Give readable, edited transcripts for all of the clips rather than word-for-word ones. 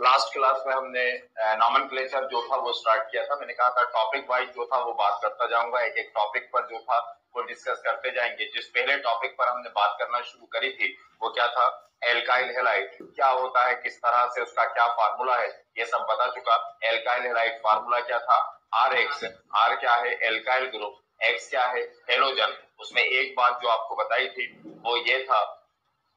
Last class में हमने nomenclature जो था वो स्टार्ट किया था। मैंने कहा था टॉपिक वाइज जो था वो बात करता जाऊंगा, एक एक टॉपिक पर जो था वो डिस्कस करते जाएंगे। जिस पहले टॉपिक पर हमने बात करना शुरू करी थी वो क्या था, एल्काइल हैलाइड क्या होता है, किस तरह से उसका क्या फार्मूला है, ये सब बता चुका। एल्काइल हैलाइड फार्मूला क्या था, आर एक्स। आर क्या है, एल्काइल ग्रुप। एक्स क्या है, हेलोजन। उसमें एक बात जो आपको बताई थी वो ये था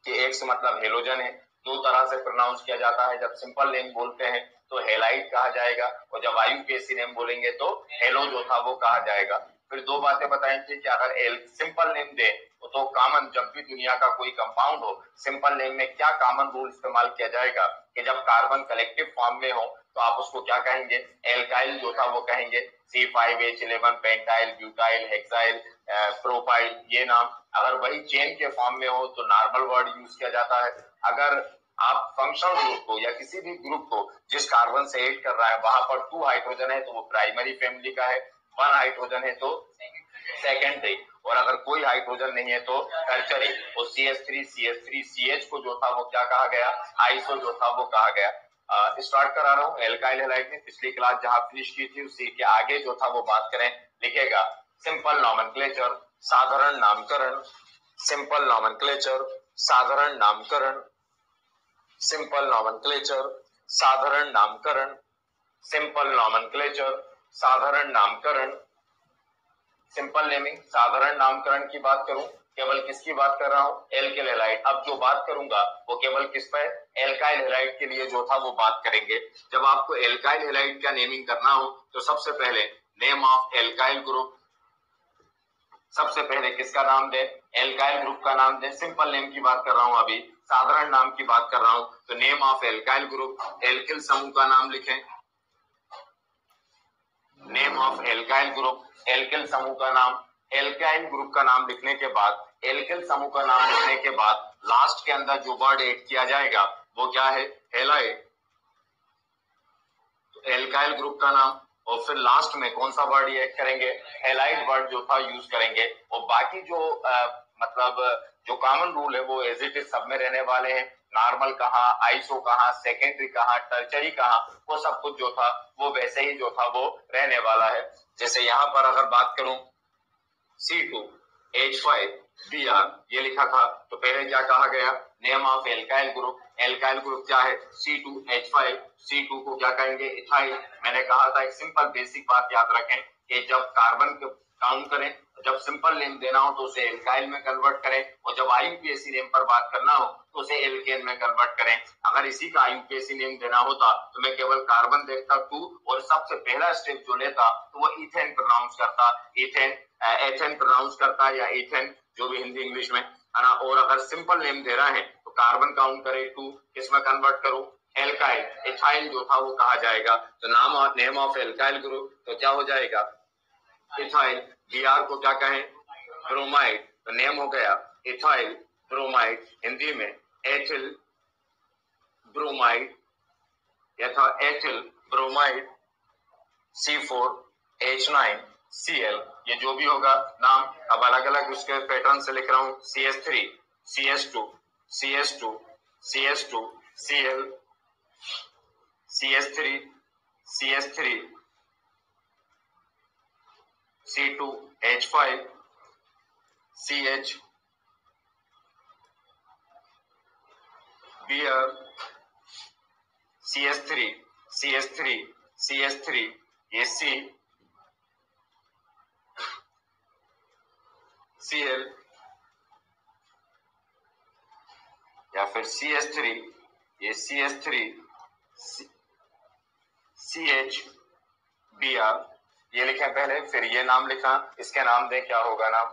कि एक्स मतलब हेलोजन है। दो तरह से प्रोनाउंस किया जाता है, जब सिंपल नेम बोलते हैं तो हेलाइट कहा जाएगा, और जब आईयूपीएसी नेम बोलेंगे तो हेलो जो था वो कहा जाएगा। फिर दो बातें बताई थी कि अगर सिंपल नेम दे तो कॉमन, जब भी दुनिया का कोई कंपाउंड हो सिंपल नेम में क्या कॉमन रूल इस्तेमाल किया जाएगा कि जब कार्बन कलेक्टिव फॉर्म में हो तो आप उसको क्या कहेंगे, एल्काइल जो था वो कहेंगे। C5H11 pentyl, butyl, hexyl, propyl, ये नाम। अगर वही चेन के फॉर्म में हो तो नॉर्मल वर्ड यूज किया जाता है। अगर आप फंक्शनल ग्रुप को या किसी भी ग्रुप को जिस कार्बन से ऐड कर रहा है वहां पर 2 हाइड्रोजन है तो वो प्राइमरी फैमिली का है, 1 हाइड्रोजन है तो सेकेंडरी, और अगर कोई हाइड्रोजन नहीं है तो टर्शरी। और CH3CH3CH को जो था वो क्या कहा गया, आइसो जो था वो कहा गया। स्टार्ट करा रहा हूँ एल्काइल हैलाइड में। पिछली क्लास जहां फिनिश की थी उसी के आगे जो था वो बात करें, लिखेगा सिंपल नॉमेनक्लेचर, साधारण नामकरण। सिंपल नॉमेनक्लेचर, साधारण नामकरण। सिंपल नॉमेनक्लेचर, साधारण नामकरण। सिंपल नॉमेनक्लेचर, साधारण नामकरण। सिंपल नेमिंग, साधारण नामकरण की बात करूं, केवल किसकी बात कर रहा हूं, एल्काइल हैलाइड। अब जो बात करूंगा वो केवल किस पर, एल्काइल हैलाइड के लिए जो था वो बात करेंगे। जब आपको एल्काइल हैलाइड का नेमिंग करना हो तो सबसे पहले नेम ऑफ एल्काइल ग्रुप, सबसे पहले किसका नाम दे, एल्काइल ग्रुप का नाम दे। सिंपल नेम की बात कर रहा हूं, अभी साधारण नाम की बात कर रहा हूं, तो name of alkyl group, alkyl समूह का नाम लिखें। Name of alkyl group, alkyl समूह का नाम। एल्काइल ग्रुप का नाम लिखने के बाद, एल्किल समूह का नाम लिखने के बाद लास्ट के अंदर जो वर्ड ऐड किया जाएगा वो क्या है, हैलाइड। तो एल्काइल ग्रुप का नाम, और फिर लास्ट में कौन सा वर्ड ऐड करेंगे, हैलाइड वर्ड जो था यूज करेंगे। और बाकी जो मतलब जो कॉमन रूल है वो एज इट इज सब में रहने वाले हैं। नॉर्मल कहाँ, आइसो कहाँ, सेकेंडरी कहाँ, टर्चरी कहाँ, वो सब कुछ जो था वो वैसे ही जो था वो रहने वाला है। जैसे यहाँ पर अगर बात करूं C2H5Br ये लिखा था, तो पहले क्या कहा गया, name of alkyl group. Alkyl group क्या है, C2H5। C2 को क्या कहेंगे, इथाइल। मैंने कहा था एक सिंपल बेसिक बात याद रखें कि जब कार्बन काउंट करें, जब सिंपल नेम देना हो तो उसे एल्काइल में कन्वर्ट करें, और जब आईयूपीएसी नेम पर बात करना हो तो उसे एल्केन में कन्वर्ट करें। अगर इसी का आईयूपीएसी नेम देना होता तो मैं केवल कार्बन देखता 2 और सबसे पहला स्टेप जो लेता तो वो इथेन प्रोनाउंस करता, इथेन, एथेन प्रोनाउंस करता, या इथेन जो भी हिंदी इंग्लिश में है ना। और अगर सिंपल नेम दे रहा है तो कार्बन काउंट करे 2, किसमें कन्वर्ट करूं, एल्काइल, इथाइल जो था वो कहा जाएगा। तो नाम और नेम ऑफ एल्काइल ग्रुप तो क्या हो जाएगा, इथाइल। Br को क्या कहें, ब्रोमाइड, तो नेम हो गया इथाइल ब्रोमाइड, हिंदी में एथिल ब्रोमाइड, यथा एथिल ब्रोमाइड। C4H9Cl, ये जो भी होगा नाम। अब अलग अलग उसके पैटर्न से लिख रहा हूं, CH3 CH2 CH2 CH2 Cl, CH3 CH3 C2H5 CH, Br, CH3 CH3 CH3 ये C, Cl, या फिर CH3, ये CH3 CH, Br ये लिखें पहले, फिर ये नाम लिखा, इसके नाम दें, क्या होगा नाम,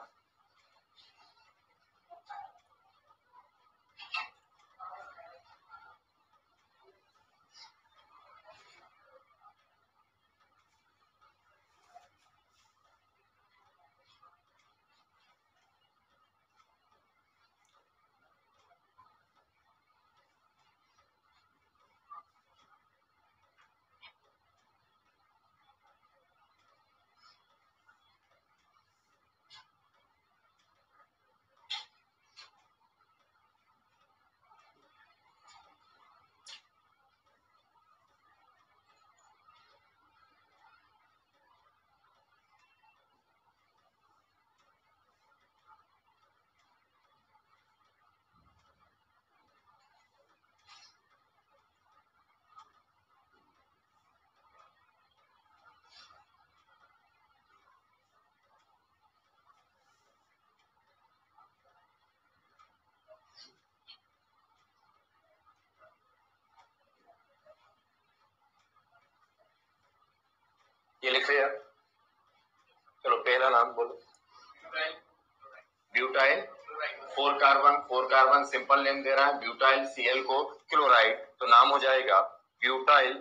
ये लिख लिया। चलो पहला नाम बोलो। ब्यूटाइल, 4 कार्बन सिंपल नेम दे रहा है। ब्यूटाइल Cl को क्लोराइड, तो नाम हो जाएगा ब्यूटाइल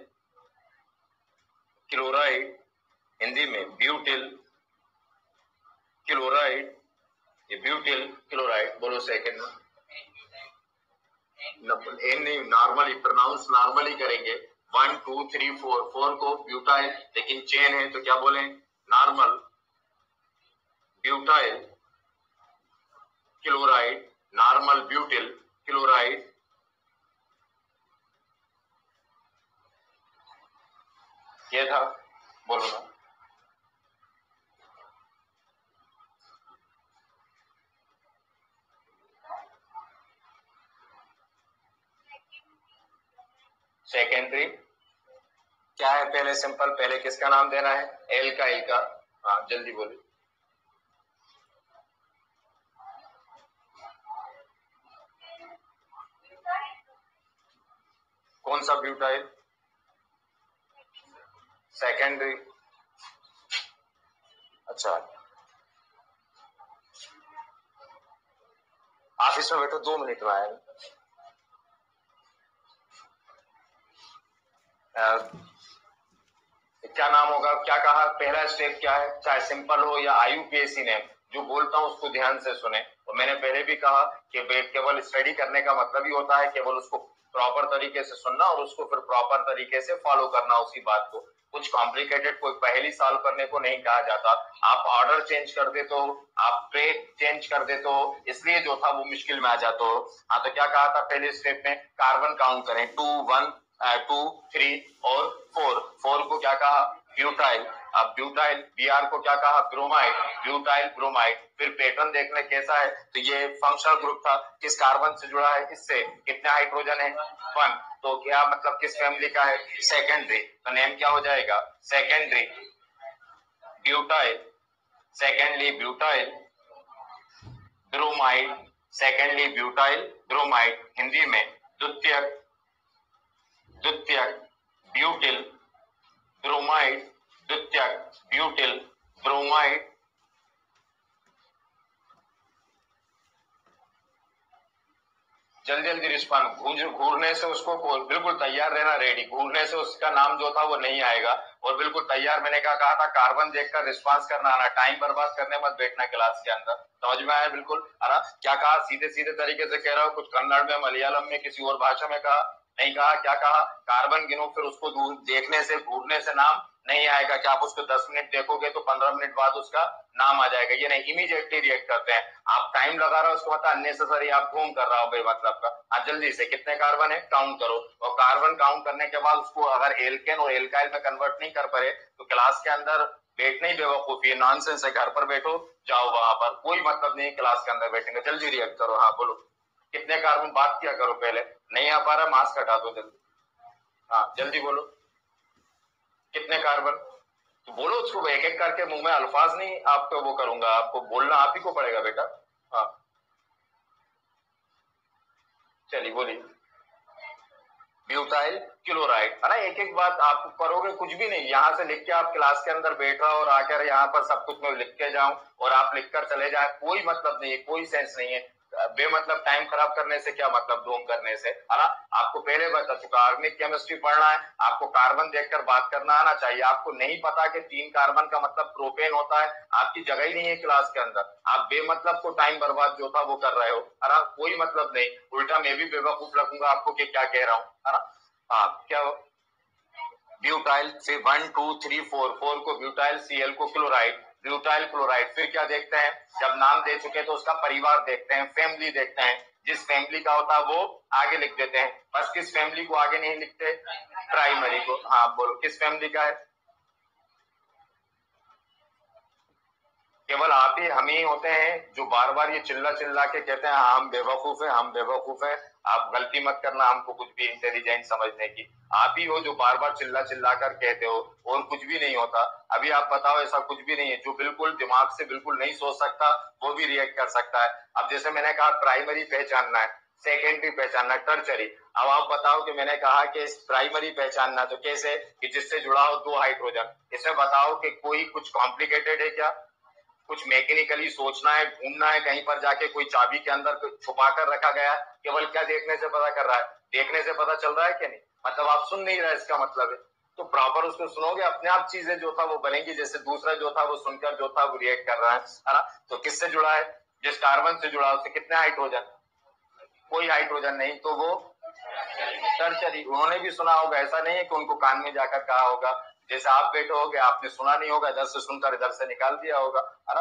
क्लोराइड, हिंदी में ब्यूटिल क्लोराइड। ये ब्यूटिल क्लोराइड बोलो सेकंड में। एन नहीं, नॉर्मली प्रोनाउंस नॉर्मली करेंगे। 1 2 3 4, 4 को ब्यूटाइल, लेकिन चेन है तो क्या बोले, normal butyl chloride, normal butyl chloride. ये था, बोलो ना। सेकेंडरी क्या है, पहले सिंपल, पहले किसका नाम देना है, एल्काइल का। हाँ जल्दी बोलिए। कौन सा ब्यूटाइल, सेकेंडरी। अच्छा आप इसमें बैठो, 2 मिनट में आए। क्या नाम होगा, क्या कहा, पहला स्टेप क्या है, चाहे सिंपल हो या IUPAC नेम, जो बोलता हूं उसको ध्यान से सुने। और मैंने पहले भी कहा कि केवल स्टडी करने का मतलब ही होता है केवल उसको प्रॉपर तरीके से सुनना और उसको फिर प्रॉपर तरीके से फॉलो करना उसी बात को। कुछ कॉम्प्लिकेटेड कोई पहली साल करने को नहीं कहा जाता। आप ऑर्डर चेंज कर देते हो, आप ट्रेड चेंज कर देते हो, इसलिए जो था वो मुश्किल में आ जाते हो। हाँ तो क्या कहा था पहले स्टेप में, कार्बन काउंट करें, 2 1 2 3 और 4। 4 को क्या कहा, ब्यूटाइल। अब ब्यूटाइल, Br को क्या कहा, ब्रोमाइड, ब्यूटाइल ब्रोमाइड। फिर पैटर्न देखना कैसा है, तो ये फंक्शनल ग्रुप था, किस कार्बन से जुड़ा है, इससे कितने हाइड्रोजन है, 1। तो क्या मतलब किस फैमिली का है, सेकेंडरी। तो नेम क्या हो जाएगा, secondary butyl, secondly butyl bromide, secondly butyl bromide, Hindi में द्वितीयक, द्वितीयक ब्यूटिल ब्रोमाइड, द्वितीयक ब्यूटिल ब्रोमाइड। जल्दी जल्दी रिस्पॉन्ड, घूरने से उसको बिल्कुल तैयार रहना, रेडी। घूरने से उसका नाम जो था वो नहीं आएगा, और बिल्कुल तैयार। मैंने कहा था कार्बन देखकर रिस्पॉन्स करना आना, टाइम बर्बाद करने मत बैठना क्लास के अंदर। समझ में आया बिल्कुल, है ना। क्या कहा, सीधे सीधे तरीके से कह रहा हूँ, कुछ कन्नड़ में, मलयालम में, किसी और भाषा में कहा नहीं कहा। क्या कहा, कार्बन गिनो, फिर उसको देखने से, घूरने से नाम नहीं आएगा। कि आप उसको 10 मिनट देखोगे तो 15 मिनट बाद उसका नाम आ जाएगा, ये नहीं, इमीडिएटली रिएक्ट करते हैं। आप टाइम लगा रहे हो उसको मतलब अननेसेसरी आप घूम कर रहा हो बेमतलब का। हाँ जल्दी से, कितने कार्बन है काउंट करो, और कार्बन काउंट करने के बाद उसको अगर एल्केन और एल्काइल में कन्वर्ट नहीं कर पाए तो क्लास के अंदर बैठना ही बेवकूफी है, नॉनसेंस है। घर पर बैठो, जाओ वहां पर, कोई मतलब नहीं क्लास के अंदर बैठेंगे। जल्दी रिएक्ट करो, हाँ बोलो कितने कार्बन, बात क्या करो, पहले नहीं आ पा रहा, मास्क हटा दो जल्दी। हाँ जल्दी बोलो कितने कार्बन, तो बोलो उसको एक एक करके, मुंह में अल्फाज नहीं आपको वो करूंगा, आपको बोलना आप ही को पड़ेगा बेटा। हाँ चलिए बोलिए। ब्यूटाइल क्लोराइड, है ना। एक एक बात आप करोगे, कुछ भी नहीं, यहाँ से लिख के आप क्लास के अंदर बैठ रहा और आकर यहाँ पर सब कुछ मैं लिख के जाऊं और आप लिख कर चले जाए, कोई मतलब नहीं है, कोई सेंस नहीं है। बेमतलब टाइम खराब करने से क्या मतलब, ढोंग करने से, है ना। आपको पहले बता चुका, ऑर्गेनिक केमिस्ट्री पढ़ना है, आपको कार्बन देखकर बात करना आना चाहिए। आपको नहीं पता कि 3 कार्बन का मतलब प्रोपेन होता है, आपकी जगह ही नहीं है क्लास के अंदर। आप बेमतलब को टाइम बर्बाद जो था वो कर रहे हो, है ना, कोई मतलब नहीं। उल्टा मैं भी बेवकूफ लगूंगा आपको कि क्या कह रहा हूँ, है ना। हाँ क्या, ब्यूटाइल से 1 2 3 4, 4 को ब्यूटाइल, Cl को क्लोराइड, ब्यूटाइल क्लोराइड। फिर क्या देखते हैं, जब नाम दे चुके तो उसका परिवार देखते हैं, फैमिली देखते हैं। जिस फैमिली का होता है वो आगे लिख देते हैं। बस किस फैमिली को आगे नहीं लिखते, प्राइमरी को। हाँ बोलो किस फैमिली का है, केवल आप ही हम ही होते हैं जो बार बार ये चिल्ला चिल्ला के कहते हैं हाँ, हम बेवकूफ है, हम बेवकूफ है। आप गलती मत करना हमको कुछ भी इंटेलिजेंट समझने की। आप ही हो जो बार बार चिल्ला चिल्ला कर कहते हो, और कुछ भी नहीं होता। अभी आप बताओ, ऐसा कुछ भी नहीं है। जो बिल्कुल दिमाग से बिल्कुल नहीं सोच सकता वो भी रिएक्ट कर सकता है। अब जैसे मैंने कहा प्राइमरी पहचानना है, सेकेंडरी पहचानना, टर्चरी। अब आप बताओ कि मैंने कहा कि प्राइमरी पहचानना, तो कैसे कि जिससे जुड़ा हो दो हाइड्रोजन। इसमें बताओ कि कोई कुछ कॉम्प्लिकेटेड है क्या, कुछ मैकेनिकली सोचना है, ढूंढना है कहीं पर जाके, कोई चाबी के अंदर छुपा कर रखा गया है, केवल क्या देखने से पता कर रहा है, देखने से पता चल रहा है क्या नहीं, मतलब आप सुन नहीं रहे, इसका मतलब है। तो प्रॉपर उसको सुनोगे, अपने आप चीजें जो था वो बनेगी, जैसे दूसरा जो था वो सुनकर जो था वो रिएक्ट कर रहा है ना। तो किससे जुड़ा है, जिस कार्बन से जुड़ा उससे कितने हाइड्रोजन, कोई हाइड्रोजन नहीं, तो वो टर्चरी। उन्होंने भी सुना होगा, ऐसा नहीं है कि उनको कान में जाकर कहा होगा, जैसे आप बैठे होगे आपने सुना नहीं होगा, इधर से सुनकर इधर से निकाल दिया होगा, है ना।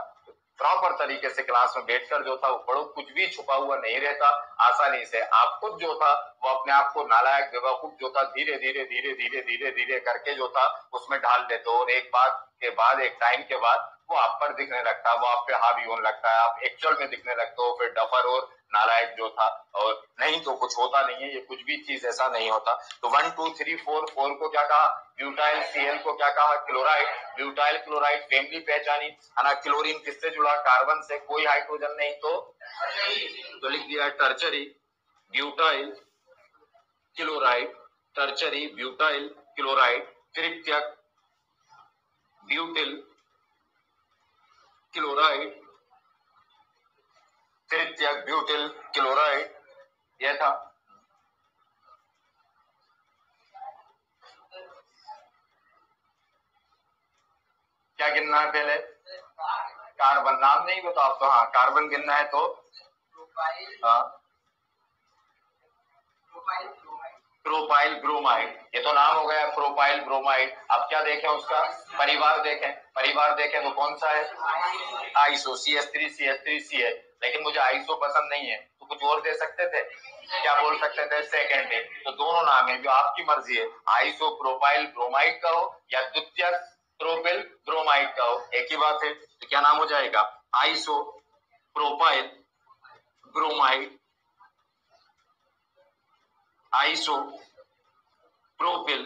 प्रॉपर तरीके से क्लास में बैठकर जो था वो पढ़ो, कुछ भी छुपा हुआ नहीं रहता, आसानी से आप खुद जो था वो अपने आप को नालायक बेवकूफ जो था धीरे धीरे धीरे धीरे धीरे धीरे करके जो था उसमें डाल देते हो, और एक बात के बाद एक टाइम के बाद वो आप पर दिखने लगता है, वो आप पे हावी होने लगता है, आप एक्चुअल में दिखने लगते हो फिर डफर और नालायक जो था। और नहीं तो कुछ होता नहीं है, ये कुछ भी चीज ऐसा नहीं होता। तो 1 2 3 4 4 को क्या कहा, ब्यूटाइल, सीएल को क्या कहा, क्लोराइड। ब्यूटाइल क्लोराइड फैमिली पहचानी, है ना। क्लोरीन किससे जुड़ा, कार्बन से, कोई हाइड्रोजन नहीं, तो लिख दिया tertiary butyl chloride, tertiary butyl chloride, तृतीयक ब्यूटिल क्लोराइड, तृतीयक ब्यूटिल क्लोराइड, यह था। क्या गिनना है पहले, कार्बन, नाम नहीं बता आप तो, हाँ कार्बन गिनना है तो प्रोपाइल ब्रोमाइड, ये तो नाम हो गया प्रोपाइल ब्रोमाइड। अब क्या देखें उसका परिवार, देखें परिवार देखें तो कौन सा है, आइसो, CH3 है, लेकिन मुझे आइसो पसंद नहीं है, तो कुछ और दे सकते थे, क्या बोल सकते थे, सेकेंड है। तो दोनों नाम है, जो आपकी मर्जी है, आइसो प्रोपाइल ब्रोमाइड का हो या द्वितीयक प्रोपिल ब्रोमाइड का हो, एक ही बात है। तो क्या नाम हो जाएगा, iso propyl bromide, iso propyl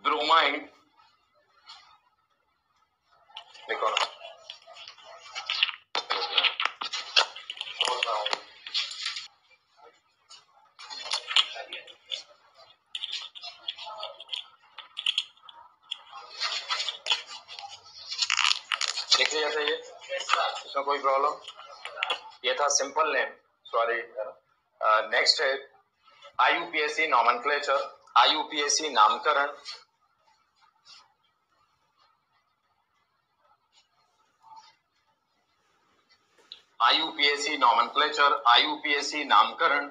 bromide. देखो लिख लिया था ये, इसमें कोई प्रॉब्लम, ये था सिंपल नेम, सॉरी। नेक्स्ट है IUPAC नॉमेनक्लेचर, IUPAC नामकरण। IUPAC नॉमेनक्लेचर, IUPAC नामकरण।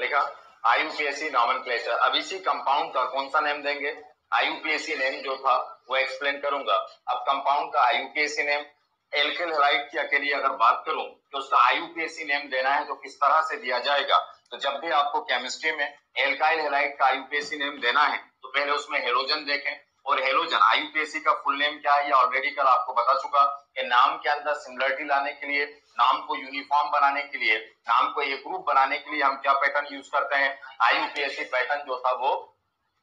लिखा IUPAC नॉमेनक्लेचर। अब इसी कंपाउंड का कौन सा नेम देंगे, IUPAC नेम जो था वो एक्सप्लेन करूंगा। अब कंपाउंड का IUPAC नेम, एल्किल हैलाइड की अकेली अगर बात करूं तो उसका IUPAC नेम देना है तो किस तरह से दिया जाएगा। तो जब भी आपको केमिस्ट्री में एल्काइल हैलाइड का IUPAC नेम देना है तो पहले उसमें हेलोजन देखें, और हेलोजन IUPAC का फुल नेम क्या है, ये ऑलरेडी कल आपको बता चुका कि नाम के अंदर सिमिलरिटी लाने के लिए, नाम को यूनिफॉर्म बनाने के लिए, नाम को एक रूप बनाने के लिए हम क्या पैटर्न यूज करते हैं, IUPAC पैटर्न जो था वो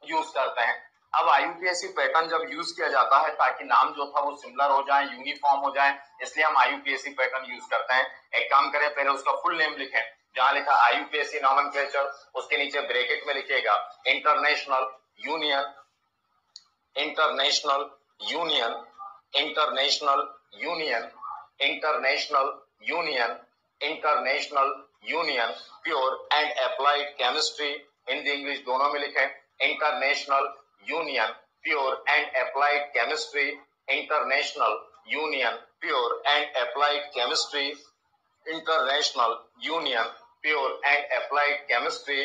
यूज करते हैं। अब IUPAC पैटर्न जब यूज किया जाता है ताकि नाम जो था वो सिमिलर हो जाए, यूनिफॉर्म हो जाए, इसलिए हम IUPAC पैटर्न यूज करते हैं। एक काम करें, पहले उसका फुल नेम लिखें, जहां लिखा IUPAC नॉमेनक्लेचर उसके नीचे ब्रैकेट में लिखिएगा international union, international union, international union, international union, international union pure and applied chemistry, Hindi English दोनों में लिखें, international union pure and applied chemistry, international union pure and applied chemistry, international union pure and applied chemistry.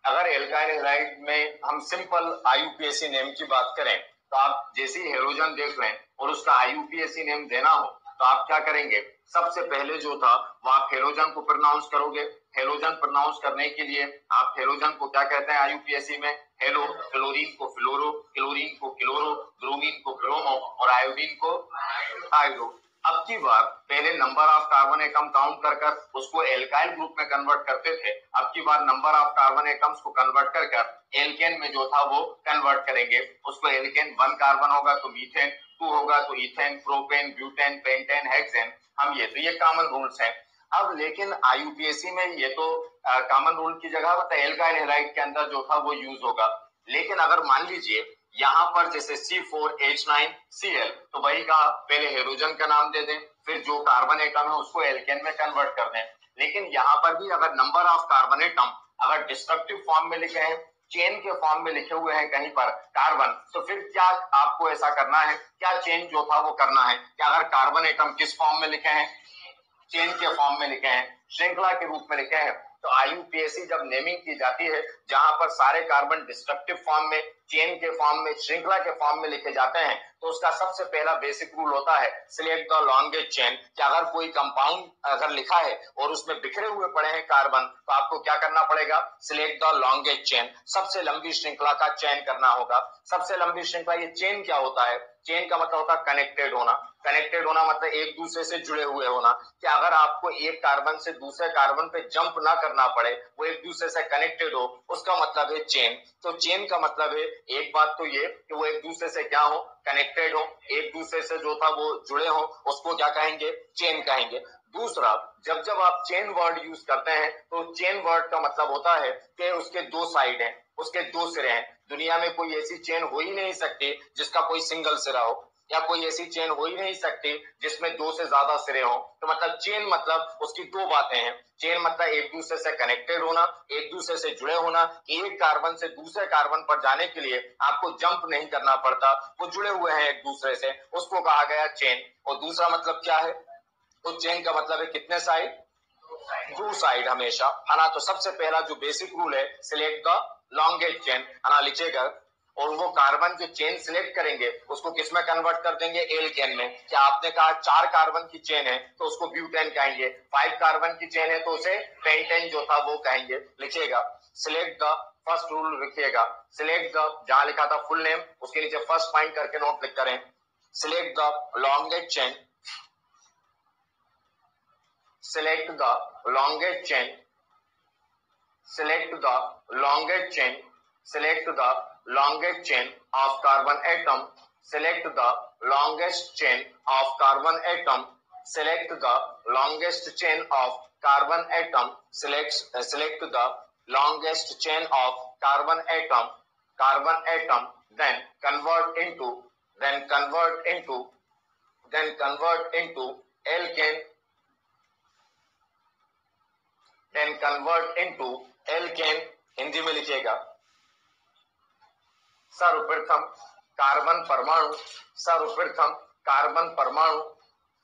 अगर alkyl halide में हम simple IUPAC name की बात करें तो आप जैसे ही हेलोजन देख लें और उसका IUPAC नेम देना हो तो आप क्या करेंगे, सबसे पहले जो था वो आप हेलोजन को प्रोनाउंस करोगे। हेलोजन प्रोनाउंस करने के लिए आप हेलोजन को क्या कहते हैं IUPAC में, हेलो, फ्लोरीन को फ्लोरो, क्लोरीन को क्लोरो, ब्रोमीन को ब्रोमो और आयोडीन को आयोडो। अब की बार पहले number of carbon atom count कर कर उसको एल्काइल ग्रुप में कन्वर्ट करते थे, अब की बार नंबर ऑफ कार्बन एटम्स को कन्वर्ट कर कर एल्केन में जो था वो कन्वर्ट करेंगे। उसको एल्केन 1 कार्बन होगा तो मीथेन, 2 होगा तो ethane, propane, butane, pentane, hexane, हम ये कॉमन रूल्स हैं। अब लेकिन आईयूपीएसी में ये तो कॉमन रूल की जगह मतलब एल्काइल हैलाइड के अंदर जो था वो यूज होगा। लेकिन अगर मान लीजिए यहाँ पर जैसे C4H9Cl, तो वही का पहले हेलोजन का नाम दे दें, फिर जो कार्बन एटम है उसको एल्केन में कन्वर्ट कर दें। लेकिन यहाँ पर भी अगर नंबर ऑफ कार्बन एटम अगर डिस्ट्रक्टिव फॉर्म में लिखे हैं, चेन के फॉर्म में लिखे हुए हैं कहीं पर कार्बन, तो फिर क्या आपको ऐसा करना है, क्या चेन जो था वो करना है? क्या अगर कार्बन एटम किस फॉर्म में लिखे हैं, चेन के फॉर्म में लिखे हैं, श्रृंखला के रूप में लिखे हैं, तो आईयूपीएसी जब नेमिंग की जाती है जहां पर सारे कार्बन डिस्ट्रक्टिव फॉर्म में, चेन के फॉर्म में, श्रृंखला के फॉर्म में लिखे जाते हैं, तो उसका सबसे पहला बेसिक रूल होता है सिलेक्ट द लॉन्गेस्ट चेन। कि अगर कोई कंपाउंड अगर लिखा है और उसमें बिखरे हुए पड़े हैं कार्बन, तो आपको क्या करना पड़ेगा? सिलेक्ट द लॉन्गेस्ट चेन, सबसे लंबी श्रृंखला का चयन करना होगा। सबसे लंबी श्रृंखला, ये चेन क्या होता है? चेन का मतलब होता है कनेक्टेड होना। कनेक्टेड होना मतलब एक दूसरे से जुड़े हुए होना, कि अगर आपको एक कार्बन से दूसरे कार्बन पे जंप ना करना पड़े, वो एक दूसरे से कनेक्टेड हो, उसका मतलब है चेन। तो चेन का मतलब है एक बात तो ये कि वो एक दूसरे से क्या हो? कनेक्टेड हो, एक दूसरे से जो था वो जुड़े हो, उसको क्या कहेंगे? चेन कहेंगे। दूसरा, जब जब आप चेन वर्ड यूज करते हैं तो चेन वर्ड का मतलब होता है कि उसके दो साइड हैं, उसके दो सिरे हैं। दुनिया में कोई ऐसी चेन हो ही नहीं सकती जिसका कोई सिंगल सिरा हो, या कोई ऐसी चेन हो ही नहीं सकती जिसमें दो से ज्यादा सिरे हो। तो मतलब चेन मतलब उसकी दो बातें हैं। चेन मतलब एक दूसरे से कनेक्टेड होना, एक दूसरे से जुड़े होना, एक कार्बन से दूसरे कार्बन पर जाने के लिए आपको जंप नहीं करना पड़ता, वो जुड़े हुए हैं एक दूसरे से, उसको कहा गया चेन। और दूसरा मतलब क्या है? तो चेन का मतलब है कितने साइड? टू साइड हमेशा, है ना। तो सबसे पहला जो बेसिक रूल है सिलेक्ट द लॉन्गेस्ट चेन, है ना, लिखिएगा। और वो कार्बन जो चेन सिलेक्ट करेंगे उसको किसमें कन्वर्ट कर देंगे? एल्केन में। क्या आपने कहा 4 कार्बन की चेन है तो उसको ब्यूटेन कहेंगे, 5 कार्बन की चेन है तो उसे पेंटेन जो था वो कहेंगे। लिखिएगा सिलेक्ट द, फर्स्ट रूल लिखिएगा सिलेक्ट द, जहां लिखा था फुल नेम उसके नीचे फर्स्ट पॉइंट करके नोट लिख करें, select the longest chain, select the longest chain, select the longest chain, select the longest chain of carbon atom, select the longest chain of carbon atom, select the longest chain of carbon atom, select the longest chain of carbon atom, then convert into, then convert into, then convert into alkane, then convert into alkane। Hindi में लिखिएगा सर्वप्रथम carbon परमाणु, सर्वप्रथम carbon परमाणु,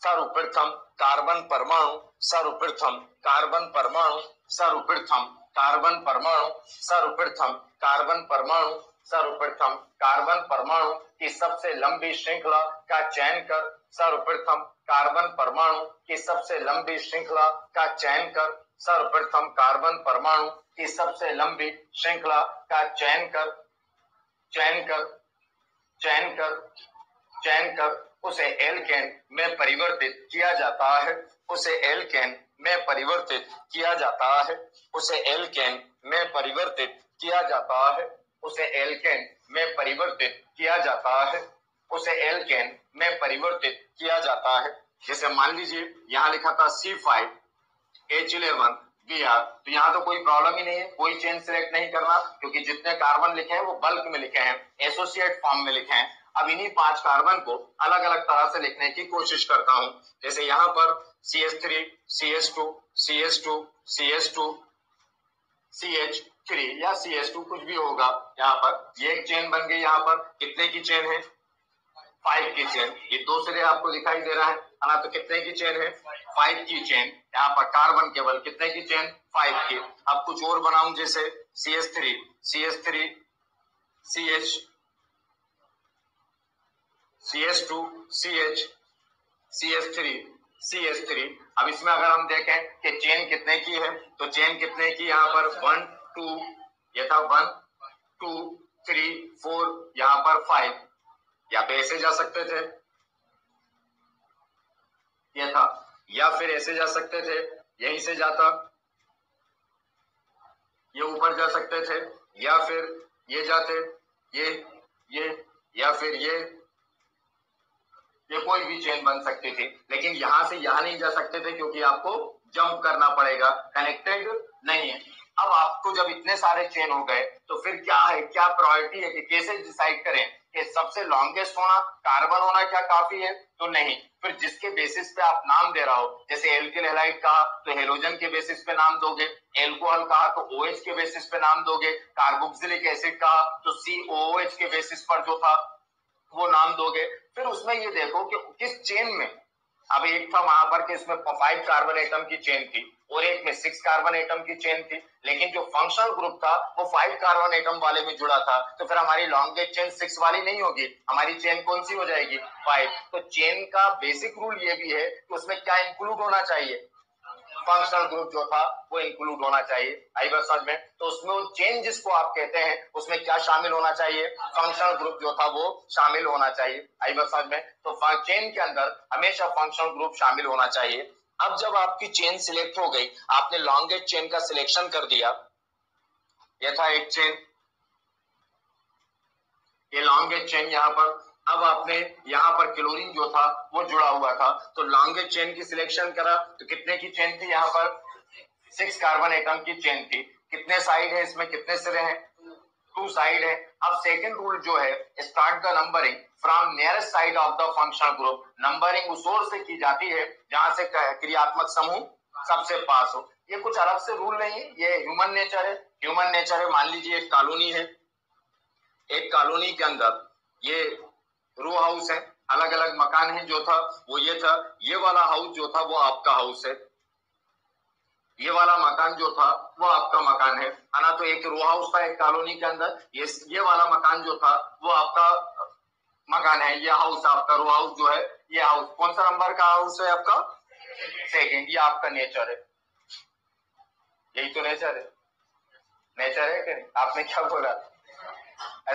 सर्वप्रथम carbon परमाणु, सर्वप्रथम carbon परमाणु, सर्वप्रथम कार्बन परमाणु, सर्वप्रथम कार्बन परमाणु, सर्वप्रथम कार्बन परमाणु की सबसे लंबी श्रृंखला का चयन कर, सर्वप्रथम कार्बन परमाणु की सबसे लंबी श्रृंखला का चयन कर, सर्वप्रथम कार्बन परमाणु की सबसे लंबी श्रृंखला का चयन कर, चयन कर, चयन कर, चयन कर, उसे एल्केन में परिवर्तित किया जाता है, उसे एल्केन में परिवर्तित किया जाता है, उसे एल्केन में परिवर्तित किया जाता है, उसे एल्केन में परिवर्तित किया जाता है, उसे एल्केन में परिवर्तित किया जाता है। जैसे मान लीजिए यहाँ लिखा था C5H11 Br, तो यहाँ तो कोई प्रॉब्लम ही नहीं है, कोई चेन सिलेक्ट नहीं करना, क्योंकि जितने कार्बन लिखे हैं वो बल्क में लिखे हैं, एसोसिएट फॉर्म में लिखे हैं। अब इन्हीं 5 कार्बन को अलग अलग तरह से लिखने की कोशिश करता हूं। जैसे यहाँ पर CH3, CH2, CH2, CH2, CH3 या CH2 कुछ भी होगा। यहाँ पर ये एक चेन बन गई। यहाँ पर कितने की चेन है? 5 की चेन। ये दो सिरे आपको दिखाई दे रहा है ना, तो कितने की चेन है? 5 की चेन। यहाँ पर कार्बन केवल कितने की चेन? 5 की। अब कुछ और बनाऊं, जैसे CH3, CH3, CH, CH2, CH, CH3, CH3। अब इसमें अगर हम देखें कि चेन कितने की है, तो चेन कितने की यहाँ पर 1 2, ये था 1 2 3 4, यहाँ पर 5। या तो ऐसे जा सकते थे, ये था, या फिर ऐसे जा सकते थे, यहीं से जाता, ये ऊपर जा सकते थे, या फिर ये जाते, ये, या फिर ये, ये कोई भी चेन बन सकती थी, लेकिन यहां से यहां नहीं जा सकते थे क्योंकि आपको जंप करना पड़ेगा, कनेक्टेड नहीं है। अब आपको जब इतने सारे चेन हो गए तो फिर क्या है, क्या प्रायोरिटी है कि कैसे डिसाइड करें कि सबसे लॉन्गेस्ट होना, कार्बन होना क्या काफी है? तो नहीं, फिर जिसके बेसिस पे आप नाम दे रहा हो, जैसे एल्किल हैलाइड कहा तो हेलोजन के बेसिस पे नाम दोगे, एल्कोहल कहा तो OH के बेसिस पे नाम दोगे, कार्बोक्सिलिक एसिड कहा तो COOH के बेसिस पर जो था वो नाम दोगे। फिर उसमें ये देखो कि किस चेन में, अब एक था वहां पर कि इसमें 5 कार्बन एटम की चेन थी और एक में 6 कार्बन एटम की चेन थी, लेकिन जो फंक्शनल ग्रुप था वो 5 कार्बन एटम वाले में जुड़ा था, तो फिर हमारी लॉन्गेस्ट चेन 6 वाली नहीं होगी, हमारी चेन कौन सी हो जाएगी? 5। तो चेन का बेसिक रूल ये भी है कि उसमें क्या इंक्लूड होना चाहिए? फंक्शनल ग्रुप जो था वो इंक्लूड होना चाहिए। आई बात समझ में? तो उसमें वो चेन जिसको आप कहते हैं उसमें क्या शामिल होना चाहिए? फंक्शनल ग्रुप जो था वो शामिल होना चाहिए। आई बात समझ में? तो चेन के अंदर हमेशा फंक्शनल ग्रुप शामिल होना चाहिए। अब जब आपकी चेन सिलेक्ट हो गई, आपने लॉन्गेस्ट चेन का सिलेक्शन कर दिया, यह था एक चेन, ये लॉन्गेस्ट चेन यहाँ पर। अब आपने यहाँ पर क्लोरीन जो था वो जुड़ा हुआ था, तो लॉन्गेस्ट चेन की सिलेक्शन करा तो कितने की चेन थी? यहाँ पर 6 कार्बन एटम की चेन थी। कितने साइड है इसमें, कितने सिरे हैं? 2 साइड है। अब सेकंड रूल जो है, start the numbering from nearest side of the functional group. Numbering उस ओर से की जाती है जहां से क्रियात्मक समूह सबसे पास हो। ये कुछ अलग से रूल नहीं है, ये ह्यूमन नेचर है। ह्यूमन नेचर है, मान लीजिए एक कॉलोनी है, एक कॉलोनी के अंदर ये रो हाउस है, अलग अलग मकान है, जो था वो ये था, ये वाला हाउस जो था वो आपका हाउस है, ये वाला मकान जो था वो आपका मकान है ना? तो एक रो हाउस था एक कॉलोनी के अंदर, ये वाला मकान जो था वो आपका मकान है, ये हाउस आपका, रो हाउस जो है ये हाउस। कौन सा नंबर का हाउस है आपका? सेकंड। ये आपका नेचर है, यही तो नेचर है। नेचर है कि नहीं? आपने क्या बोला?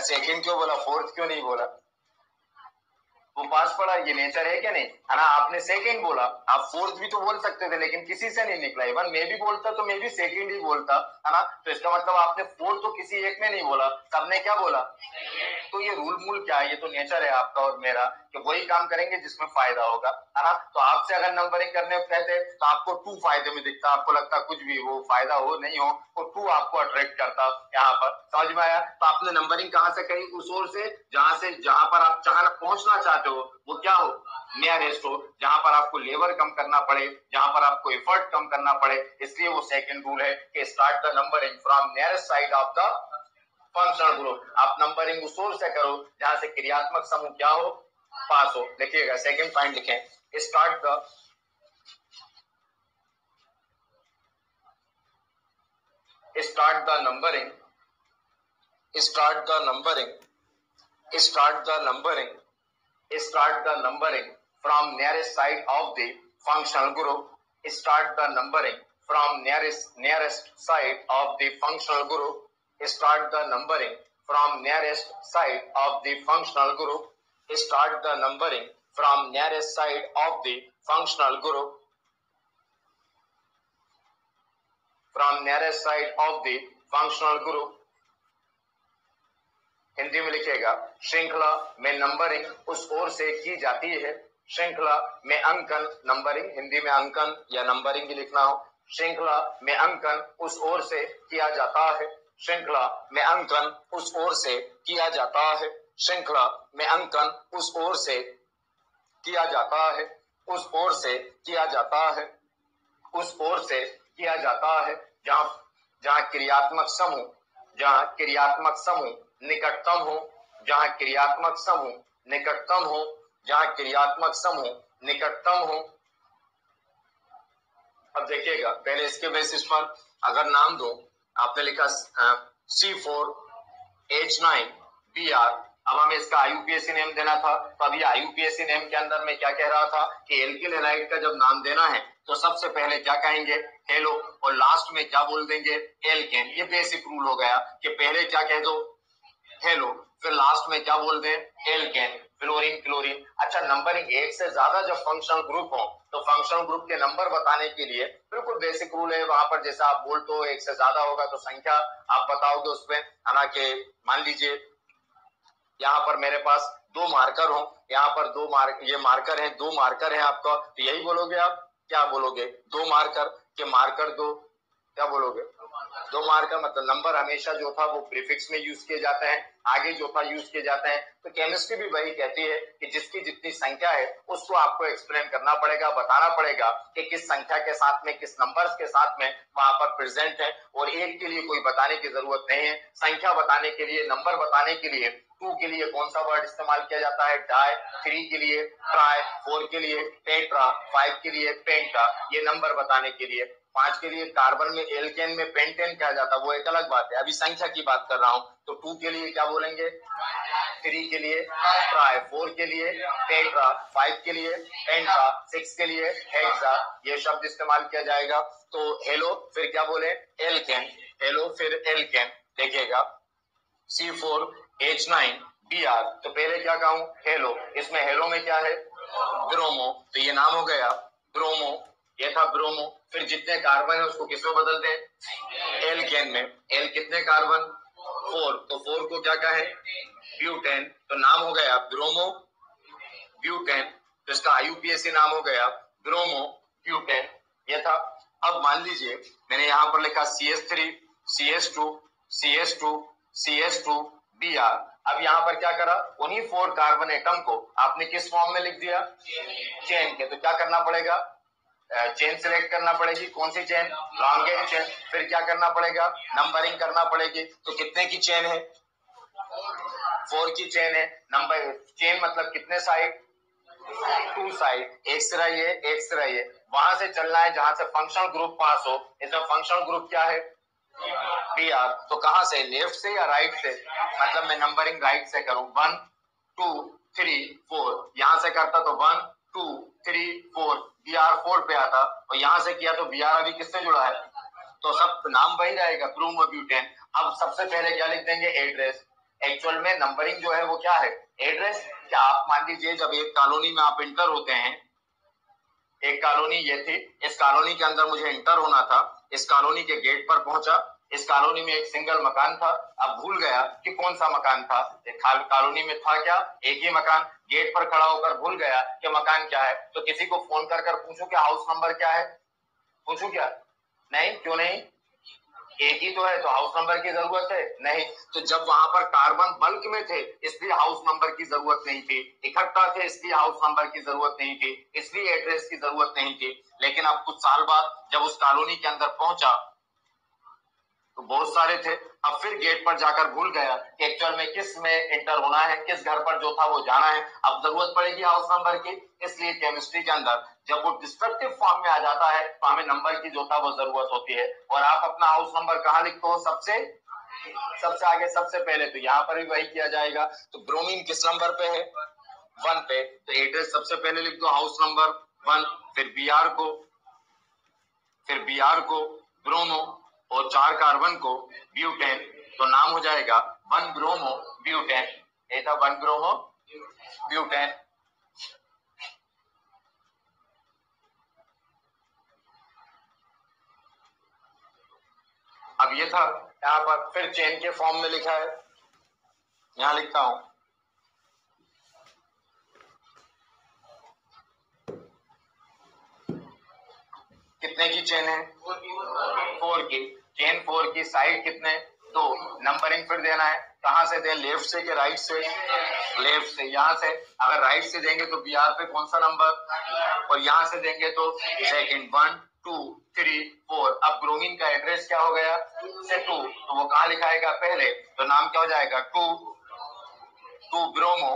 सेकंड क्यों बोला, फोर्थ क्यों नहीं बोला? वो पास पड़ा, ये नेचर है क्या नहीं? है ना? आपने सेकंड बोला, आप फोर्थ भी तो बोल सकते थे, लेकिन किसी से नहीं निकला। इवन मैं भी बोलता तो मैं भी सेकंड ही बोलता, है ना? तो इसका मतलब आपने फोर्थ तो किसी एक में नहीं बोला, सबने क्या बोला? तो ये रूल मूल क्या है? ये तो नेचर है आपका और मेरा कि वही काम करेंगे जिसमें फायदा होगा, है ना? तो आपसे अगर नंबरिंग करने को कहते तो आपको 2 फायदे में दिखता, आपको लगता कुछ भी वो फायदा हो नहीं हो, वो 2 आपको अट्रैक्ट करता। यहाँ पर समझ में आया? तो आपने नंबरिंग कहां से करी? उस ओर से जहां पर आप पहुंचना चाहते हो वो क्या हो? नियरेस्ट हो, जहां पर आपको लेबर कम करना पड़े, जहां पर आपको एफर्ट कम करना पड़े। इसलिए वो सेकंड रूल है कि start the numbering from nearest side of the functional group. आप नंबरिंग उस ओर से करो जहां से क्रियात्मक समूह क्या हो? पास हो। लिखिएगा, सेकंड पॉइंट लिखें, start the numbering, start the numbering, start the numbering, start the numbering from nearest side of the functional group. Start the numbering from nearest side of the functional group. Start the numbering from nearest side of the functional group. Start the numbering from nearest side of the functional group. From nearest side of the functional group. Hindi में लिखेगा, श्रृंखला में numbering उस ओर से की जाती है। श्रृंखला में अंकन, नंबरिंग हिंदी में अंकन या नंबरिंग भी लिखना हो। श्रृंखला में अंकन उस ओर से किया जाता है। श्रृंखला में अंकन उस ओर से किया जाता है। श्रृंखला में अंकन उस ओर से किया जाता है। उस ओर से किया जाता है। उस ओर से किया जाता है जहां जहां क्रियात्मक समूह, जहां क्रियात्मक समूह निकटतम हो, जहां क्रियात्मक समूह निकटतम हो, जहां क्रियात्मक समूह निकटतम हो। अब देखिएगा, पहले इसके बेसिस पर अगर नाम दो, आपने लिखा C4H9Br, अब हमें इसका IUPAC नेम देना था। तो अभी IUPAC नेम के अंदर में क्या कह रहा था कि एल्किल हैलाइड का जब नाम देना है तो सबसे पहले क्या कहेंगे? हेलो, और लास्ट में क्या बोल देंगे? एल्केन। ये बेसिक रूल हो गया कि पहले क्या कह दो? हेलो, फिर लास्ट में क्या बोल दें? Alkene, fluorine, chlorine. अच्छा, नंबरिंग एक से ज्यादा जब फंक्शनल ग्रुप हो तो फंक्शनल ग्रुप के नंबर बताने के लिए बिल्कुल बेसिक रूल है वहां पर, जैसा आप बोल तो एक से ज्यादा होगा तो संख्या आप बताओगे उसमें, है ना? कि मान लीजिए यहाँ पर मेरे पास 2 मार्कर हो यहाँ पर दो मार्क, ये मार्कर है, दो मार्कर है आपका, तो यही बोलोगे आप, क्या बोलोगे, दो मार्कर के मार्कर दो, क्या बोलोगे, दो मार्कर, मतलब नंबर हमेशा जो था वो प्रीफिक्स में यूज किए जाते हैं, आगे जो था यूज किए जाते हैं। तो केमिस्ट्री भी वही कहती है कि जिसकी जितनी संख्या है उसको आपको एक्सप्लेन करना पड़ेगा, बताना पड़ेगा कि किस संख्या के साथ में, किस नंबर्स के साथ में वहां पर प्रेजेंट है, और एक के लिए कोई बताने की जरूरत नहीं है। संख्या बताने के लिए, नंबर बताने के लिए 2 के लिए कौन सा वर्ड इस्तेमाल किया जाता है, डाई, 3 के लिए ट्राई, 4 के लिए टेट्रा, 5 के लिए पेंटा, ये नंबर बताने के लिए। 5 के लिए कार्बन में एल्केन में पेंटेन कहा जाता है, वो एक अलग बात है, अभी संख्या की बात कर रहा हूं। तो 2 के लिए क्या बोलेंगे, 3 के लिए ट्राई, 4 के लिए टेट्रा, 5 के लिए पेंटा, 6 के लिए हेक्सा, ये शब्द इस्तेमाल किया जाएगा। तो हेलो फिर क्या बोले, एल्केन, हेलो फिर एल्केन, देखिएगा C4H9Br, तो पहले क्या कहूं, हेलो, इसमें हेलो में क्या है, ब्रोमो, तो ये नाम हो गया ब्रोमो, ये था ब्रोमो। फिर जितने कार्बन है उसको किसमें बदल दें, एल्केन में। एल कितने कार्बन, 4, तो 4 को क्या कहें, ब्यूटेन, तो नाम हो गया ब्रोमो ब्यूटेन, तो इसका आईयूपीएसी नाम हो गया ब्रोमो ब्यूटेन, ये था। अब मान लीजिए मैंने यहां पर लिखा CH3 CH2 CH2 CH2 Br, अब यहाँ पर क्या करा, उन्हीं 4 कार्बन एटम को आपने किस फॉर्म में लिख दिया, चेन के। तो क्या करना पड़ेगा, चेन सिलेक्ट करना पड़ेगी, कौन सी चेन, लॉन्गेस्ट चेन। फिर क्या करना पड़ेगा, नंबरिंग करना पड़ेगी। तो कितने की चेन है, 4 की चेन है। नंबर चेन मतलब कितने साइड, 2 साइड, एक सिरा ये एक सिरा ये, वहां से चलना है जहां से फंक्शनल ग्रुप पास हो। इसमें फंक्शनल ग्रुप क्या है, Br, तो कहां से, लेफ्ट से या राइट से, मतलब मैं नंबरिंग राइट से करूं, 1 2 3 4, यहां से करता तो 1 2 3 4, Br 4 पे आता, और यहां से किया तो Br अभी किससे जुड़ा है, तो सब नाम वही रहेगा, ब्रोमोब्यूटेन। अब सबसे पहले क्या लिख देंगे, एड्रेस। एक्चुअल में नंबरिंग जो है वो क्या है, एड्रेस। क्या आप मान लीजिए जब एक कॉलोनी में आप इंटर होते हैं, एक कॉलोनी ये थी, इस कॉलोनी के अंदर मुझे इंटर होना था, इस कॉलोनी के गेट पर पहुंचा, इस कॉलोनी में एक सिंगल मकान था, अब भूल गया कि कौन सा मकान था, कॉलोनी में था क्या, एक ही मकान, गेट पर खड़ा होकर भूल गया कि मकान क्या है, तो किसी को फोन कर कर पूछूं कि हाउस नंबर क्या है, पूछूं क्या, नहीं, क्यों नहीं, एक ही तो है, तो हाउस नंबर की जरूरत है नहीं। तो जब वहां पर कार्बन बल्क में थे इसलिए हाउस नंबर की जरूरत नहीं थी, इकट्ठा थे इसलिए हाउस नंबर की जरूरत नहीं थी, इसलिए एड्रेस की जरूरत नहीं थी। लेकिन अब कुछ साल बाद जब उस कॉलोनी के अंदर पहुंचा तो बहुत सारे थे, अब फिर गेट पर जाकर भूल गया कि एक्चुअल में किस में इंटर होना है, किस घर पर जो था वो जाना है, अब जरूरत पड़ेगी हाउस नंबर की। इसलिए केमिस्ट्री के अंदर जब वो डिस्ट्रक्टिव फॉर्म में आ जाता है तो हमें नंबर की जो था वो जरूरत होती है। और आप अपना हाउस नंबर कहाँ लिखते हो, सबसे सबसे आगे सबसे पहले, तो यहाँ पर भी वही किया जाएगा। तो ब्रोमीन किस नंबर पे है, 1 पे, तो एड्रेस सबसे पहले लिख दो हाउस नंबर 1, फिर Br को ब्रोमो, और 4 कार्बन को ब्यूटेन, तो नाम हो जाएगा 1 ब्रोमो ब्यूटेन, ये था 1 ब्रोमो ब्यूटेन। अब ये था, यहाँ पर फिर चेन के फॉर्म में लिखा है, यहां लिखता हूं, कितने की चेन है, 4 की चेन, 4 की साइड कितने, 2, नंबरिंग फिर देना है, कहां से दें, लेफ्ट से कि राइट से, लेफ्ट से। यहां से अगर राइट से देंगे तो Br पे कौन सा नंबर, और यहां से देंगे तो सेकंड, 1 2 3 4। अब ब्रोमीन का एड्रेस क्या हो गया, से 2, तो वो कहां लिखाएगा पहले, तो नाम क्या हो जाएगा, 2 2 ब्रोमो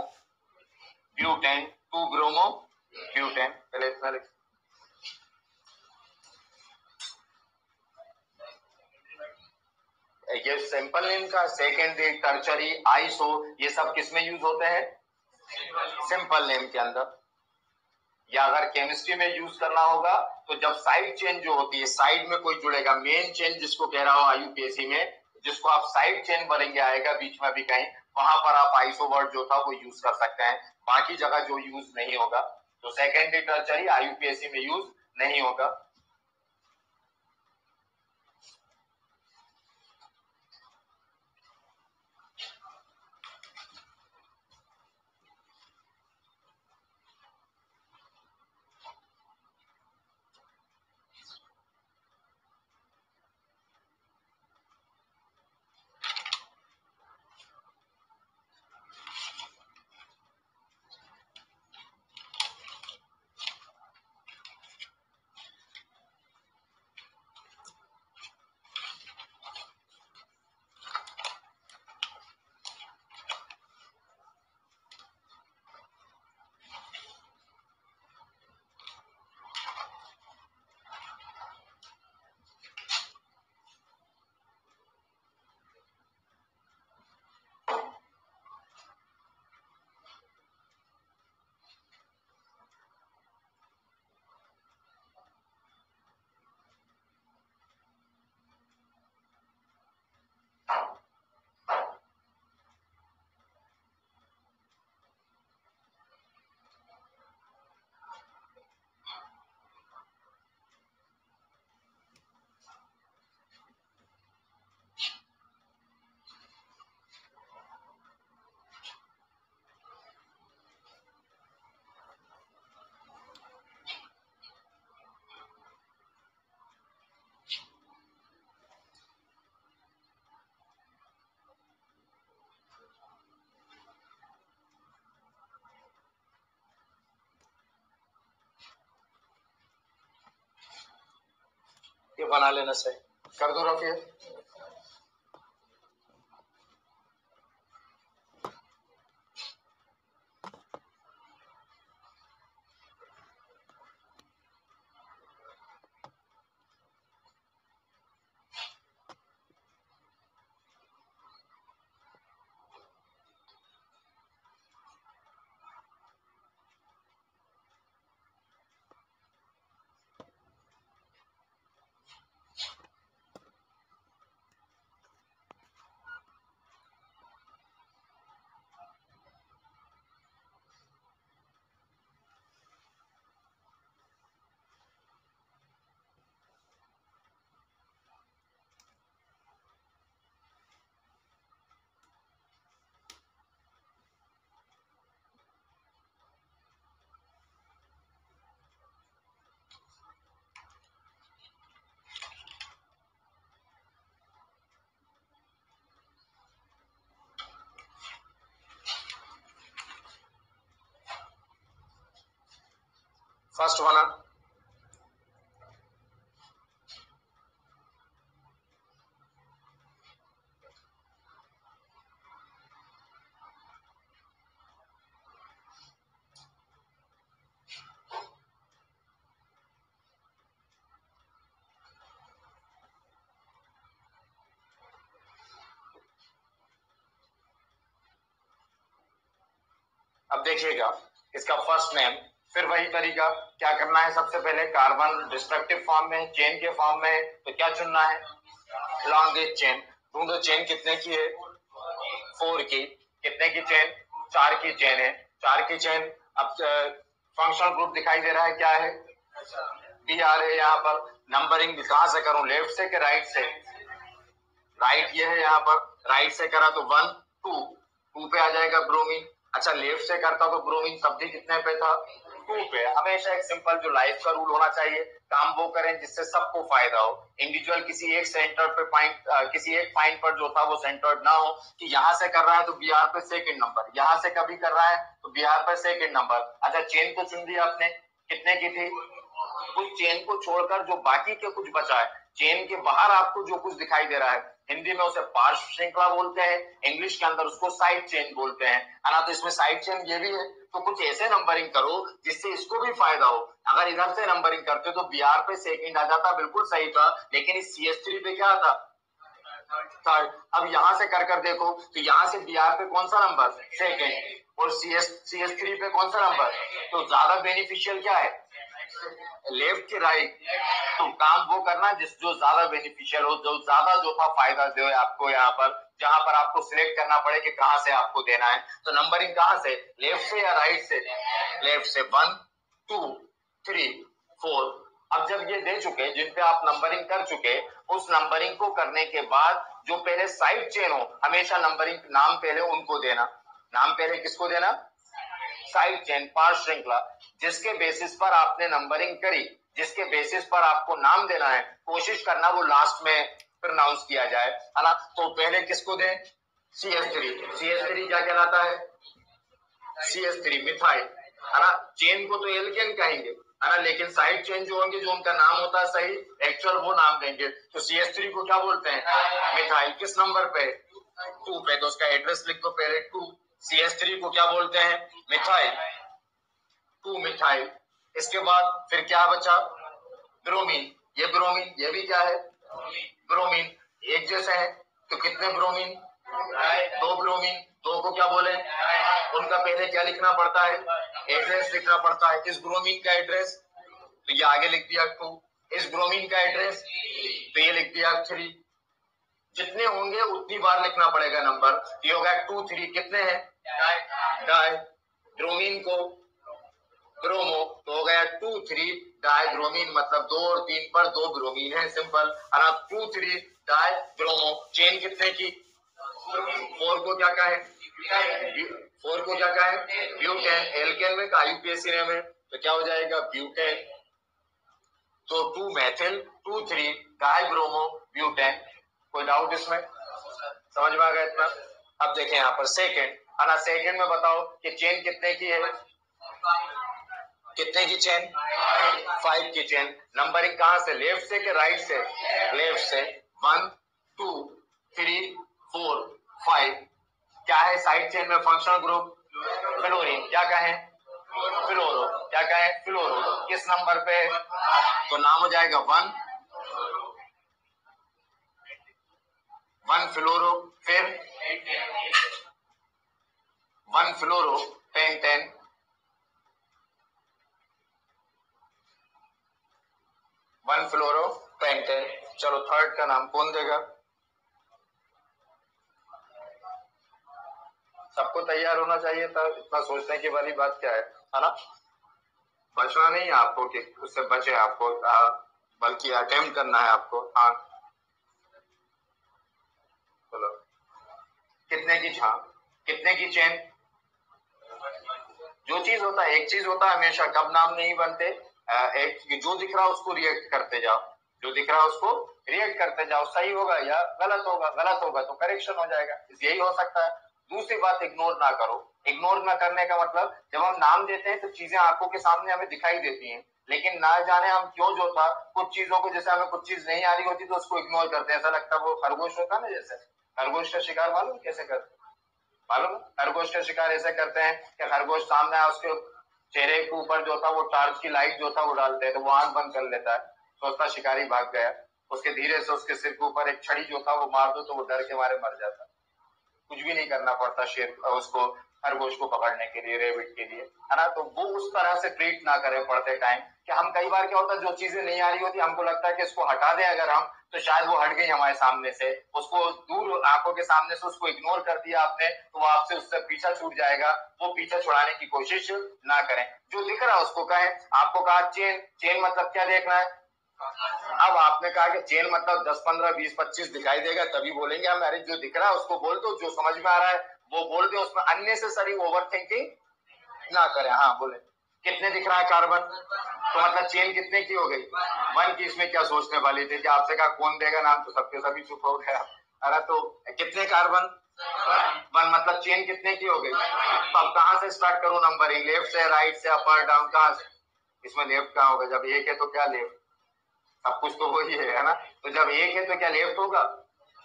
ब्यूटेन, 2 ब्रोमो ब्यूटेन, पहले इतना लिख। ये सिंपल नेम का सेकेंडरी, टर्चरी, आइसो, ये सब किसमें यूज होते हैं, सिंपल नेम के अंदर। या अगर केमिस्ट्री में यूज करना होगा तो जब साइड चेन जो होती है, साइड में कोई जुड़ेगा, मेन चेन जिसको कह रहा हो आईयूपीएसी में, जिसको आप साइड चेन बोलेंगे, आएगा बीच में भी कहीं, वहां पर आप आइसो वर्ड जो था वो यूज कर सकते हैं, बाकी जगह जो यूज नहीं होगा। तो सेकेंडरी टर्चरी आईयूपीएसी में यूज नहीं होगा। ये बना लेना सही कर दो रफी। फर्स्ट बना, अब देखिएगा इसका फर्स्ट नेम, फिर वही तरीका क्या करना है, सबसे पहले कार्बन डिस्ट्रक्टिव फॉर्म में, चेन के फॉर्म में, तो क्या चुनना है, लॉन्गेस्ट चेन। ढूंढो चेन कितने की है, 4 की। कितने की चेन, 4 की चेन है, 4 की चेन। अब फंक्शनल ग्रुप दिखाई दे रहा है, क्या है, बी आर है। यहाँ पर नंबरिंग कहां से करूं, लेफ्ट से कि राइट से, राइट ये है, यहाँ पर राइट से करा तो 1 2 पे आ जाएगा ब्रोमीन। अच्छा लेफ्ट से करता तो ब्रोमीन तब भी कितने पे था, 2 पे। हमेशा एक सिंपल जो लाइफ का रूल होना चाहिए, काम वो करें जिससे सबको फायदा हो। इंडिविजुअल किसी एक सेंटर पे पॉइंट, किसी एक पॉइंट पर जो था वो सेंटर्ड ना हो, कि यहाँ से कर रहा है तो बिहार पे सेकंड नंबर, यहाँ से कभी कर रहा है तो बिहार पे सेकंड नंबर। अच्छा चेन को चुन लिया आपने, कितने की थी, उस चेन को छोड़कर जो बाकी के कुछ बचा है, चेन के बाहर आपको जो कुछ दिखाई दे रहा है, हिंदी में उसे पार्श्व श्रृंखला बोलते हैं, इंग्लिश के अंदर उसको साइड चेन बोलते हैं, है ना। तो इसमें साइड चेन ये भी है, तो कुछ ऐसे नंबरिंग करो जिससे इसको भी फायदा हो। अगर इधर से नंबरिंग करते तो बिहार पे सेकंड आ जाता, बिल्कुल सही था, लेकिन इस CS3 पे क्या था, थर्ड। अब यहां से कर कर देखो तो यहाँ से बिहार पे कौन सा नंबर, सेकंड, और CS3 पे कौन सा नंबर, तो ज्यादा बेनिफिशियल क्या है, लेफ्ट की राइट। तो काम वो करना जिस जो ज्यादा बेनिफिशियल हो, जो ज्यादा जो था फायदा दे आपको, यहाँ पर जहां पर आपको सिलेक्ट करना पड़े कि कहां से आपको देना है। तो नंबरिंग कहां से, लेफ्ट से या राइट से, लेफ्ट से 1 2 3 4। अब जब ये दे चुके, जिन पे आप नंबरिंग कर चुके, उस नंबरिंग को करने के बाद जो पहले साइड चेन हो, हमेशा नंबरिंग नाम पहले उनको देना। नाम पहले किसको देना, साइड चेन, पार्श्व श्रृंखला, जिसके बेसिस पर आपने नंबरिंग करी, जिसके बेसिस पर आपको नाम देना है, कोशिश करना वो लास्ट में प्रोनाउंस किया जाए, है ना। तो पहले किसको दें, CS3। CS3 क्या कहलाता है, CS3 मिथाइल, है ना। चेन को तो एल्केन कहेंगे, है ना, लेकिन साइड चेन जो होंगे, जो उनका नाम होता है सही एक्चुअल, वो नाम देंगे। तो CS3 को क्या बोलते हैं, मिथाइल। किस नंबर पे, 2 पे, तो उसका एड्रेस लिख दो पहले 2। CS3 को क्या बोलते हैं, मिथाइल, 2 मिथाइल। इसके बाद फिर क्या बचा, ब्रोमीन। ये ब्रोमीन, ये भी क्या है, ब्रोमीन, एक जैसे है, तो कितने ब्रोमीन, 2 ब्रोमीन। 2 को क्या बोले, उनका पहले क्या लिखना पड़ता है, एड्रेस लिखना पड़ता है। इस ब्रोमीन का एड्रेस, तो ये आगे लिख दिया 2। इस ब्रोमीन का एड्रेस, तो ये लिख दिया 3। जितने होंगे उतनी बार लिखना पड़ेगा नंबर। ये हो गया 2 3, कितने हैं, डाई। ब्रोमीन को ब्रोमो, तो हो गया 2 3 डाई ब्रोमीन, मतलब 2 और 3 पर 2 ब्रोमीन है, सिंपल। और 2 3 डाई ब्रोमो। चेन कितने की, 4 को क्या कहे, 4 को क्या कहे, ब्यूटेन। एल्केन में का IUPAC नेम है, तो क्या हो जाएगा, ब्यूटेन। तो 2 मैथिल 2 3 डाई ब्रोमो ब्यूटेन। कोई डाउट इसमें, समझ में आ गया इतना। अब देखें यहाँ पर सेकेंड, है ना। सेकेंड में बताओ कि चेन कितने की है, कितने की चेन? 5 की चेन। नंबरिंग कहां से, लेफ्ट से कि राइट से? लेफ्ट से। 1 2 3 4 5। क्या है साइड चेन में फंक्शनल ग्रुप? फ्लोरीन। क्या कहें? फ्लोरो। क्या कहें? फ्लोरो। किस नंबर पे? तो नाम हो जाएगा 1 फ्लोरो। फिर 1 फ्लोरो पेंटेन। 1 फ्लोरो पेंटेन। चलो थर्ड का नाम कौन देगा? सबको तैयार होना चाहिए था, इतना सोचने की वाली बात क्या है ना? बचना नहीं है आपको कि उससे बचे आपको, बल्कि अटेम्प्ट करना है आपको। हाँ चलो। कितने की झांक? कितने की चेन? जो चीज होता है, एक चीज होता है हमेशा, कब नाम नहीं बनते? एक जो दिख रहा है उसको रिएक्ट करते जाओ, जो दिख रहा है उसको रिएक्ट करते जाओ। सही होगा या गलत होगा? गलत होगा तो करेक्शन हो जाएगा, यही हो सकता है। दूसरी बात, इग्नोर ना करो। इग्नोर ना करने का मतलब, जब हम नाम देते हैं तो चीजें आंखों के सामने हमें दिखाई देती हैं, लेकिन ना जाने हम क्यों जो था कुछ चीजों को, जैसे हमें कुछ चीज नहीं आ रही होती तो उसको इग्नोर करते हैं। ऐसा लगता है वो खरगोश होता है ना, जैसे खरगोश का शिकार मालूम कैसे करते? मालूम? खरगोश का शिकार ऐसे करते हैं कि खरगोश सामने आया, उसके चेहरे के ऊपर जो था वो टार्च की लाइट जो था वो डालते हैं, तो वो आंख बंद कर लेता है, सोचता शिकारी भाग गया। उसके धीरे से उसके सिर के ऊपर एक छड़ी जो था वो मार दो तो वो डर के मारे मर जाता। कुछ भी नहीं करना पड़ता शेर उसको, खरगोश को पकड़ने के लिए, रेबिट के लिए, है ना? तो वो उस तरह से ट्रीट ना करें पड़ते टाइम, कि हम कई बार क्या होता है, जो चीजें नहीं आ रही होती हमको लगता है कि इसको हटा दें अगर हम, तो शायद वो हट गई हमारे सामने से, उसको दूर आंखों के सामने से उसको इग्नोर कर दिया आपने, तो वो आपसे उससे पीछा छूट जाएगा। वो पीछा छुड़ाने की कोशिश ना करें, जो दिख रहा है उसको कहें। आपको कहा चेन, चेन मतलब क्या देखना है? अब आपने कहा कि चेन मतलब 10 15 20 25 दिखाई देगा तभी बोलेंगे हम, अरे जो दिख रहा है उसको बोल दो, जो समझ में आ रहा है वो बोल दो, उसमें अननेसेसरी ओवर थिंकिंग ना करें। हाँ बोले। कितने दिख रहा है कार्बन? तो मतलब चेन कितने की हो गई? 1 की। इसमें क्या सोचने वाली थी कि आपसे कहा कौन देगा नाम, तो सबके सभी चुप हो गया। अरे तो कितने कार्बन? 1 मतलब चेन कितने की हो गई? तो अब कहां से स्टार्ट करूं नंबरिंग, लेफ्ट से, राइट से, अपर डाउन, कहां से? इसमें लेफ्ट कहां होगा? जब एक है तो क्या लेफ्ट? सब कुछ तो वही है ना? तो जब एक है तो क्या लेफ्ट होगा?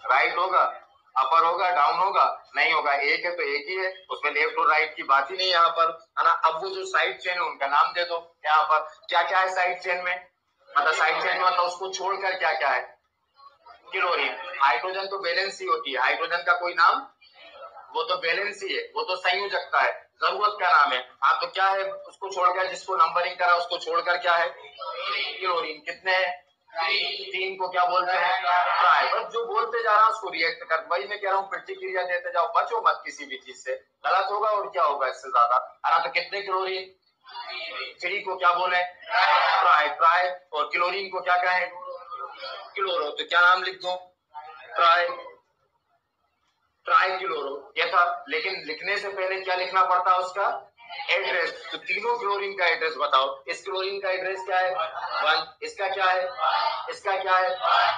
राइट होगा? अपर होगा? डाउन होगा? नहीं होगा। एक है तो एक ही है, उसमें लेफ्ट और राइट की बात ही नहीं यहाँ पर, है ना? अब वो जो साइड चेन है उनका नाम दे दो। यहाँ पर क्या क्या है साइड चेन में? मतलब साइड चेन में मतलब उसको छोड़कर क्या क्या है? क्लोरीन। हाइड्रोजन तो बैलेंस ही होती है, हाइड्रोजन का कोई नाम? वो तो बैलेंस ही है, वो तो संयोजकता है, जरूरत का नाम है। हाँ तो क्या है उसको छोड़कर, जिसको नंबरिंग करा उसको छोड़कर क्या है? क्लोरीन। कितने? 3 को क्या बोलते हैं? ट्राई। बस जो बोलते जा रहा है उसको रिएक्ट कर, वही मैं कह रहा हूँ, प्रतिक्रिया देते जाओ, बचो मत किसी भी चीज से, गलत होगा और क्या होगा इससे ज्यादा, है ना? तो कितने क्लोरीन? 3 को क्या बोले? ट्राई। ट्राई। और क्लोरीन को क्या कहें? क्लोरो। तो क्या नाम लिख दो? ट्राई, ट्राई क्लोरो, ये था। लेकिन लिखने से पहले क्या लिखना पड़ता है उसका? एड्रेस। तो तीनों क्लोरीन का एड्रेस बताओ। इस क्लोरीन का एड्रेस क्या है? 1। इसका क्या है? इसका क्या है?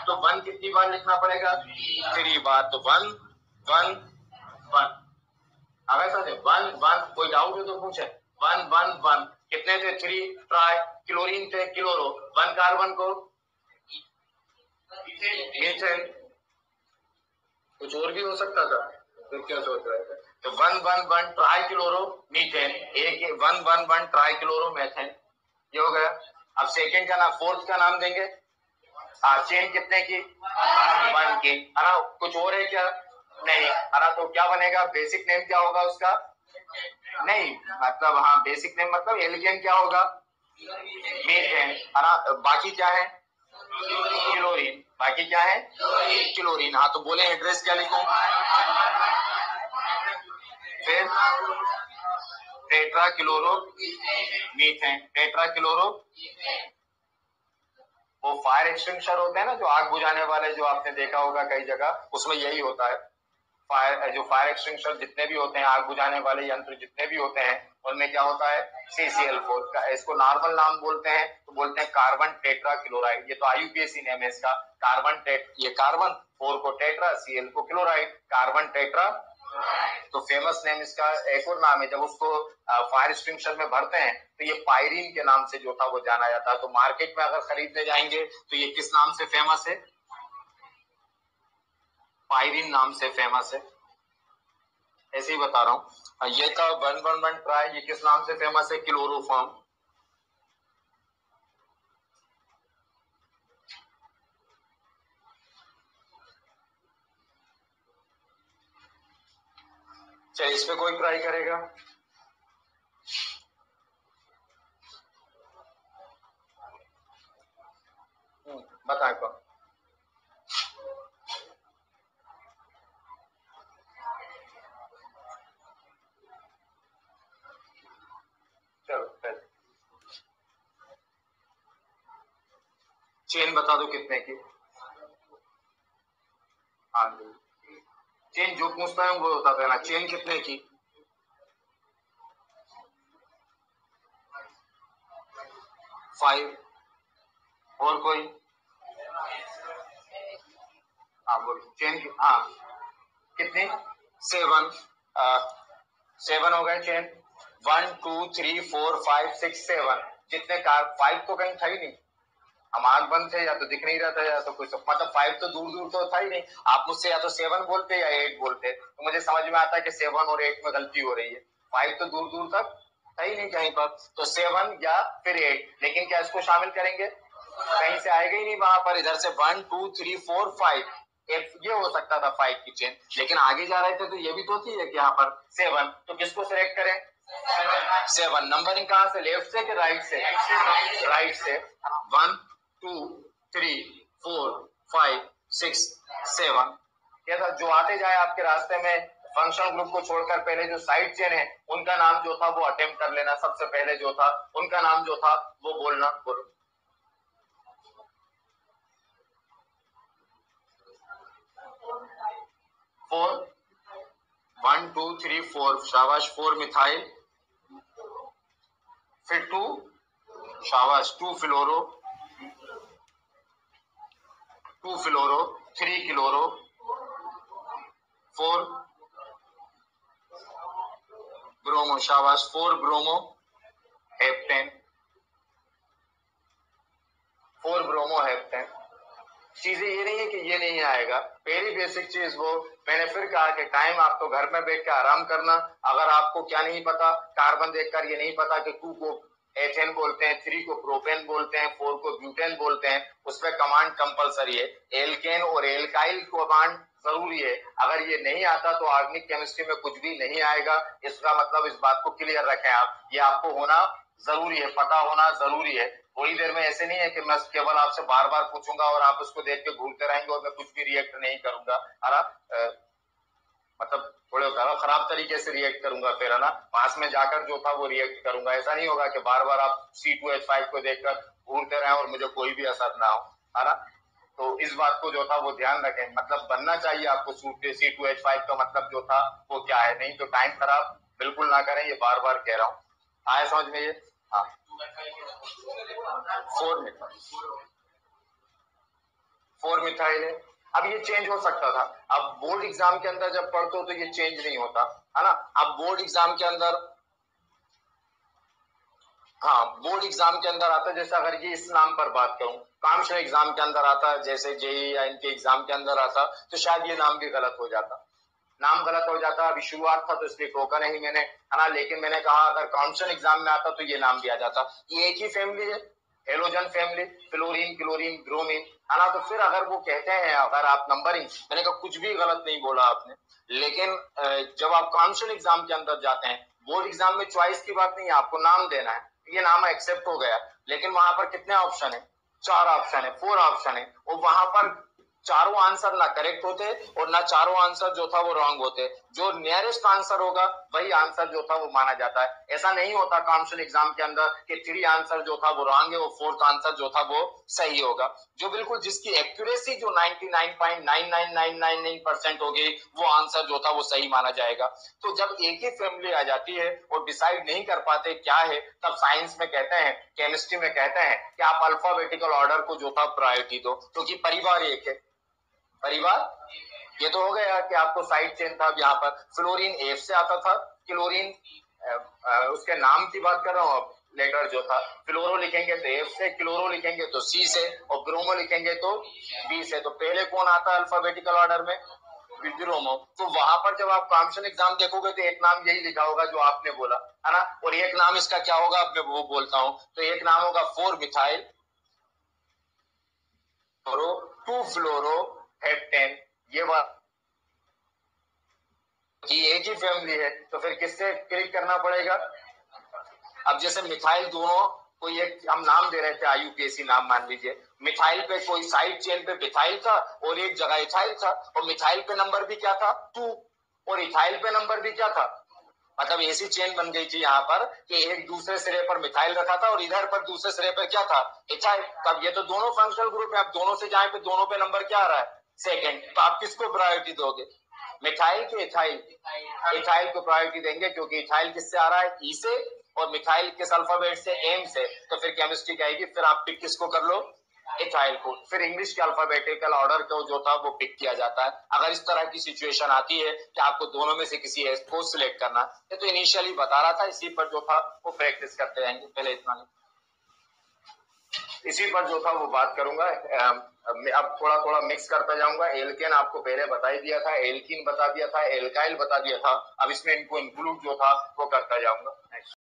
तो 1 कितनी बार लिखना पड़ेगा? 3 बार। तो 1 1 1। अब ऐसा नहीं, 1 1, कोई डाउट है तो पूछे। 1 1 1 कितने थे? 3 ट्राई क्लोरीन थे, क्लोरो। 1 कार्बन को मीथेन। कुछ और भी हो सकता था, तो क्या सोच रहे थे? तो 1 1 1 ट्राई क्लोरो मीथेन, एक 1 1 1 ट्राई क्लोरो मेथेन, ये हो गया। अब सेकंड का नाम, फोर्थ का नाम देंगे। चेन कितने की? 1 की, है ना? कुछ और है क्या? नहीं, है ना? तो क्या बनेगा? बेसिक नेम क्या होगा उसका? नहीं मतलब, हाँ बेसिक नेम मतलब एलिगेंट क्या होगा? मीथेन, है ना? बाकी क्या है? क्लोरीन। बाकी क्या है? क्लोरीन। हाँ तो बोले एड्रेस क्या लिखूं? फिर tetra chloro methane, tetra chloro. वो फायर एक्सटिंग्विशर होते हैं ना, जो आग बुझाने वाले, जो आपने देखा होगा कई जगह, उसमें यही होता है। फायर एक्सटिंग्विशर जितने भी होते हैं, आग बुझाने वाले यंत्र जितने भी होते हैं, उनमें क्या होता है? CCl4 का। इसको नॉर्मल नाम बोलते हैं तो बोलते हैं कार्बन टेट्रा क्लोराइड। ये तो IUPAC नेम है इसका। कार्बन टेट, ये कार्बन, 4 को टेट्रा, Cl को क्लोराइड, कार्बन टेट्रा तो फेमस नेम इसका एक और नाम है, जब उसको फायर एक्सटिंग्विशर में भरते हैं तो ये पायरीन के नाम से जो था वो जाना जाता है। तो मार्केट में अगर खरीदने जाएंगे तो ये किस नाम से फेमस है? पायरीन नाम से फेमस है। ऐसे ही बता रहा हूँ। ये था 111 ट्राई, ये किस नाम से फेमस है? क्लोरोफॉर्म। चलिए इस पे कोई ट्राई करेगा? बताए कौन? चलो चेन बता दो कितने की। हाँ जी, चेन जो पूछता है वो बता देना। चेन कितने की? 5। और कोई? हाँ बोलो चेन की। हाँ कितनी? 7। 7 हो गए चेन। 1 2 3 4 5 6 7। जितने कार 5 तो कहीं था ही नहीं। हम आंख बंद थे, या तो दिख नहीं रहा था, या तो कुछ मतलब 5 तो दूर दूर तो था ही नहीं। आप मुझसे या तो 7 बोलते या 8 बोलते, तो मुझे समझ में आता है कि 7 और 8 में गलती हो रही है। 5 तो दूर दूर तक था ही नहीं कहीं पर। तो 7 या फिर 8, लेकिन क्या इसको शामिल करेंगे? कहीं से आएगा ही नहीं वहां पर। इधर से 1 2 3 4 5, एक ये हो सकता था 5 की चेन, लेकिन आगे जा रहे थे तो ये भी तो थी कि यहाँ पर 7। तो किसको सिलेक्ट करें? 7। नंबरिंग कहां से? लेफ्ट से कि राइट से? राइट से। 1 2 3 4 5 6 7। क्या था जो आते जाए आपके रास्ते में फंक्शनल ग्रुप को छोड़कर पहले जो साइड चेन है उनका नाम जो था वो अटेम्प्ट कर लेना। सबसे पहले जो था उनका नाम जो था वो बोलना। बोलो। 4। 1 2 3 4 शाबाश। 4 मिथाइल। फिर 2 शाबाश। 2 फ्लोरो। 2 फ्लोरो। 3 क्लोरो। 4 ब्रोमो शाबाश। 4 ब्रोमो हेप्टेन। 4 bromo heptane. चीजें ये नहीं है कि ये नहीं आएगा। पहली बेसिक चीज वो मैंने फिर कहा कि टाइम आपको घर में बैठ के आराम करना। अगर आपको क्या नहीं पता, कार्बन देखकर ये नहीं पता कि 2 को एथेन बोलते हैं, 3 को प्रोपेन बोलते हैं, 4 को ब्यूटेन बोलते हैं, उसमें कमांड कंपलसरी है। एल्केन और एल्काइल कमांड जरूरी है। अगर ये नहीं आता तो ऑर्गेनिक केमिस्ट्री में कुछ भी नहीं आएगा। इसका मतलब इस बात को क्लियर रखें आप, ये आपको होना जरूरी है, पता होना जरूरी है। थोड़ी देर में ऐसे नहीं है कि मैं केवल आपसे बार बार पूछूंगा और आप उसको देख के घूरते रहेंगे और मैं कुछ भी रिएक्ट नहीं करूंगा। अरे मतलब थोड़े खराब तरीके से रिएक्ट करूंगा, फिर है ना पास में जाकर जो था वो रिएक्ट करूंगा। ऐसा नहीं होगा कि बार बार आप C2H5 को देखकर घूरते रहें और मुझे कोई भी असर ना हो, है ना। तो इस बात को जो था वो ध्यान रखें। मतलब बनना चाहिए आपको C2H5 का मतलब जो था वो क्या है। नहीं तो टाइम खराब बिल्कुल ना करें, ये बार बार कह रहा हूँ। आया समझ में ये? हाँ 4 मिथाइल। 4 मिथाइल है। अब ये चेंज हो सकता था। अब बोर्ड एग्जाम के अंदर जब पढ़ते हो तो ये चेंज नहीं होता, है ना। अब बोर्ड एग्जाम के अंदर, हाँ बोर्ड एग्जाम के अंदर आता है। जैसे अगर ये इस नाम पर बात करूं, कामशा एग्जाम के अंदर आता है, जैसे जेई या इनके एग्जाम के अंदर आता, तो शायद ये नाम भी गलत हो जाता। नाम गलत हो जाता। अभी शुरुआत था तो इसलिए टोका नहीं मैंने, है ना। लेकिन मैंने कहा अगर काउंसिल एग्जाम में आता तो ये नाम भी आ जाता। ये एक ही फैमिली है, halogen family, fluorine chlorine bromine, है ना। तो फिर अगर वो कहते हैं, अगर आप नंबरिंग, मैंने कहा कुछ भी गलत नहीं बोला आपने, लेकिन जब आप काउंसिल एग्जाम के अंदर जाते हैं, बोर्ड एग्जाम में चॉइस की बात नहीं है, आपको नाम देना है। ये नाम एक्सेप्ट हो गया, लेकिन वहां पर कितने ऑप्शन है? 4 ऑप्शन है, 4 ऑप्शन है। और वहां पर चारों आंसर ना करेक्ट होते और ना चारों आंसर जो था वो रॉन्ग होते। जो नियरेस्ट आंसर होगा वही आंसर जो था वो माना जाता है। ऐसा नहीं होता काउंसिल एग्जाम के अंदर कि 3 आंसर जो था वो रॉन्ग है और 4th आंसर जो था वो सही होगा। जो बिल्कुल जिसकी एक्यूरेसी जो 99.99999% होगी वो आंसर जो था वो सही माना जाएगा। तो जब एक ही फैमिली आ जाती है और डिसाइड नहीं कर पाते क्या है, तब साइंस में कहते हैं, केमिस्ट्री में कहते हैं कि आप अल्फाबेटिकल ऑर्डर को जो था प्रायोरिटी दो, क्योंकि परिवार एक है। परिवार ये तो हो गया कि आपको साइड चेन था। अब यहाँ पर फ्लोरीन एफ से आता था, क्लोरीन उसके नाम की बात कर रहा हूँ। अब लेटर जो था, फ्लोरो लिखेंगे तो एफ से, क्लोरो लिखेंगे तो सी से, और ब्रोमो लिखेंगे तो बी से। तो पहले कौन आता है अल्फाबेटिकल ऑर्डर में? ब्रोमो। तो वहां पर जब आप कॉम्बिनेशन एग्जाम देखोगे तो एक नाम यही लिखा होगा जो आपने बोला, है ना। और एक नाम इसका क्या होगा, अब मैं वो बोलता हूँ। तो एक नाम होगा 4 मिथाइल फ्लोरो 2 फ्लोरो हेप्टेन। ये बात एक ही फैमिली है, तो फिर किससे क्लिक करना पड़ेगा? अब जैसे मिथाइल दोनों, कोई एक हम नाम दे रहे थे, आईयूपीएसी नाम मान लीजिए। मिथाइल पे कोई साइड चेन पे मिथाइल था और एक जगह इथाइल था, और मिथाइल पे नंबर भी क्या था? 2, और इथाइल पे नंबर भी क्या था? मतलब ऐसी चेन बन गई थी यहाँ पर कि एक दूसरे सिरे पर मिथाइल रखा था और इधर पर दूसरे सिरे पर क्या था? इथाइल। तब ये तो दोनों फंक्शनल ग्रुप है, आप दोनों से जाए पे दोनों पे नंबर क्या आ रहा है? सेकेंड। तो आप किसको प्रायोरिटी दोगे, मिथाइल के इथाइल? इथाइल को प्रायोरिटी देंगे, क्योंकि इथाइल किससे आ रहा है? ई से, और मिथाइल किस अल्फाबेट से? एम से। तो फिर केमिस्ट्री क्या आएगी? फिर आप पिक किसको कर लो? इथाइल को। फिर इंग्लिश के अल्फाबेटिकल ऑर्डर को जो था वो पिक किया जाता है। अगर इस तरह की सिचुएशन आती है कि आपको दोनों में से किसी एक को सिलेक्ट करना है, तो इनिशियली बता रहा था, इसी पर जो था वो प्रैक्टिस करते रहेंगे। पहले इतना इसी पर जो था वो बात करूंगा। अब थोड़ा थोड़ा मिक्स करता जाऊंगा। एल्केन आपको पहले बता ही दिया था, एल्कीन बता दिया था, एल्काइल बता दिया था। अब इसमें इनको इंक्लूड जो था वो करता जाऊंगा।